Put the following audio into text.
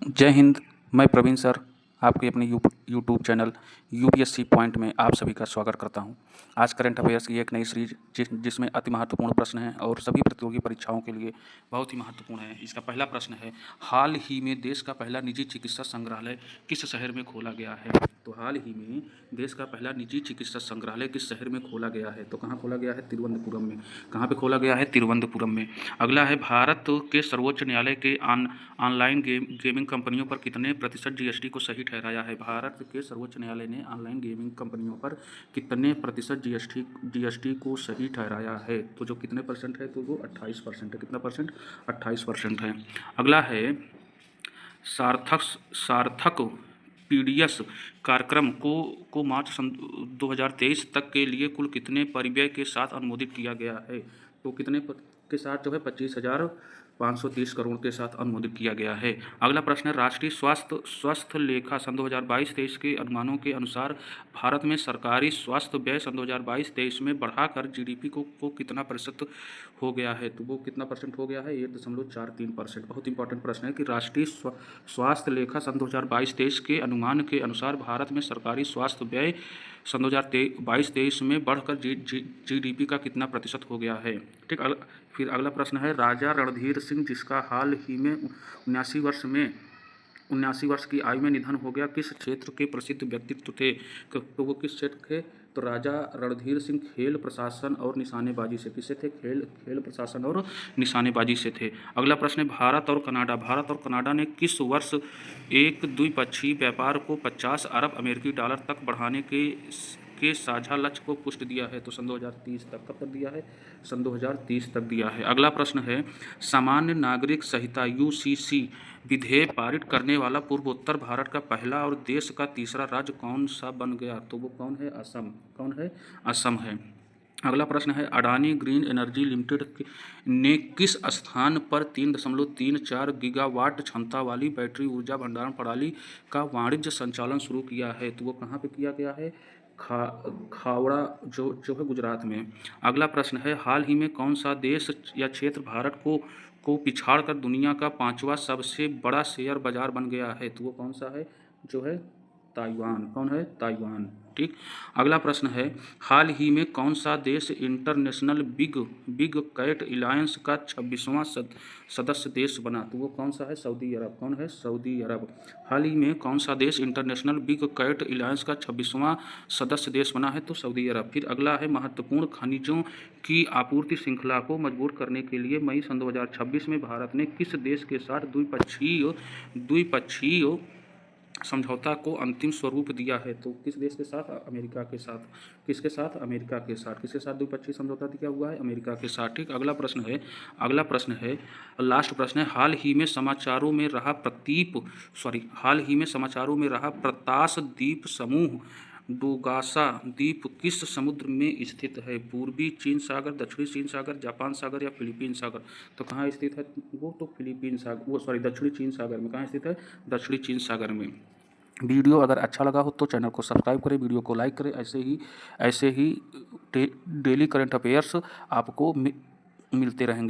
जय हिंद। मैं प्रवीण सर आपके अपने यूट्यूब चैनल यूपीएससी पॉइंट में आप सभी का स्वागत करता हूं। आज करंट अफेयर्स की एक नई सीरीज जिसमें अति महत्वपूर्ण प्रश्न हैं और सभी प्रतियोगी परीक्षाओं के लिए बहुत ही महत्वपूर्ण है। इसका पहला प्रश्न है, हाल ही में देश का पहला निजी चिकित्सा संग्रहालय किस शहर में खोला गया है? तो हाल ही में देश का पहला निजी चिकित्सा संग्रहालय किस शहर में खोला गया है? तो कहाँ खोला गया है? तिरुवनंतपुरम में। कहाँ पे खोला गया है? तिरुवनंतपुरम में। अगला है, भारत के सर्वोच्च न्यायालय के ऑनलाइन गेमिंग कंपनियों पर कितने प्रतिशत जीएसटी को सही ठहराया है? भारत के सर्वोच्च न्यायालय ने ऑनलाइन गेमिंग कंपनियों पर कितने प्रतिशत जीएसटी को सही ठहराया है? तो जो कितने परसेंट है, तो वो 28% है। कितना परसेंट? 28% है। अगला है, सार्थक पीडीएस कार्यक्रम को मार्च 2023 तक के लिए कुल कितने परिव्यय के साथ अनुमोदित किया गया है? तो कितने के साथ जो है 25,530 करोड़ के साथ अनुमोदित किया गया है। अगला प्रश्न है, राष्ट्रीय स्वास्थ्य लेखा सन 2022-23 के अनुमानों के अनुसार भारत में सरकारी स्वास्थ्य व्यय सन 2022-23 में बढ़ाकर जीडीपी को कितना प्रतिशत हो गया है? तो वो कितना परसेंट हो गया है? 1.43%। बहुत इंपॉर्टेंट प्रश्न है कि राष्ट्रीय स्वास्थ्य लेखा सन 2022-23 के अनुमान के अनुसार भारत में सरकारी स्वास्थ्य व्यय सन 2022-23 में बढ़कर जीडीपी का कितना प्रतिशत हो गया है? ठीक। फिर अगला प्रश्न है, राजा रणधीर सिंह जिसका हाल ही में 79 वर्ष की आयु में निधन हो गया, किस क्षेत्र के प्रसिद्ध व्यक्तित्व थे? तो वो किस क्षेत्र के? तो राजा रणधीर सिंह खेल प्रशासन और निशानेबाजी से किससे थे? खेल प्रशासन और निशानेबाजी से थे। अगला प्रश्न है, भारत और कनाडा ने किस वर्ष एक द्विपक्षीय व्यापार को 50 अरब अमेरिकी डॉलर तक बढ़ाने के साझा लक्ष्य को पुष्टि दिया है? तो सन 2030 तक। कब तक दिया है? सन 2030 तक दिया है। अगला प्रश्न है, सामान्य नागरिक संहिता यूसीसी विधेयक पारित करने वाला पूर्वोत्तर भारत का पहला और देश का तीसरा राज्य कौन सा बन गया? तो वो कौन है? असम। कौन है? असम है। अगला प्रश्न है, अडानी ग्रीन एनर्जी लिमिटेड ने किस स्थान पर 3.34 गीगावाट क्षमता वाली बैटरी ऊर्जा भंडारण प्रणाली का वाणिज्य संचालन शुरू किया है? तो वो कहाँ पे किया गया है? खावड़ा जो है गुजरात में। अगला प्रश्न है, हाल ही में कौन सा देश या क्षेत्र भारत को पिछाड़कर दुनिया का 5वां सबसे बड़ा शेयर बाजार बन गया है? तो वो कौन सा है? जो है ताइवान। कौन है? ताइवान। ठीक। अगला प्रश्न है, हाल ही में कौन सा देश इंटरनेशनल बिग कैट अलायंस का 26वां सदस्य देश बना? तो वो कौन सा है? सऊदी अरब। कौन है? सऊदी अरब। हाल ही में कौन सा देश इंटरनेशनल बिग कैट अलायंस का 26वां सदस्य देश बना है? तो सऊदी अरब। फिर अगला है, महत्वपूर्ण खनिजों की आपूर्ति श्रृंखला को मजबूत करने के लिए मई सन 2026 में भारत ने किस देश के साथ द्विपक्षीय समझौता को अंतिम स्वरूप दिया है? तो किस देश के साथ? अमेरिका के साथ। किसके साथ? अमेरिका के साथ। किसके साथ द्विपक्षीय समझौता दिया हुआ है? अमेरिका के साथ। ठीक। अगला प्रश्न है, लास्ट प्रश्न है, हाल ही में समाचारों में रहा प्रतास द्वीप समूह डोगासा द्वीप किस समुद्र में स्थित है? पूर्वी चीन सागर, दक्षिणी चीन सागर, जापान सागर या फिलीपीन सागर? तो कहाँ स्थित है वो? तो फिलीपीन सागर, दक्षिणी चीन सागर में। कहाँ स्थित है? दक्षिणी चीन सागर में। वीडियो अगर अच्छा लगा हो तो चैनल को सब्सक्राइब करें, वीडियो को लाइक करें। ऐसे ही डेली करंट अफेयर्स आपको मिलते रहेंगे।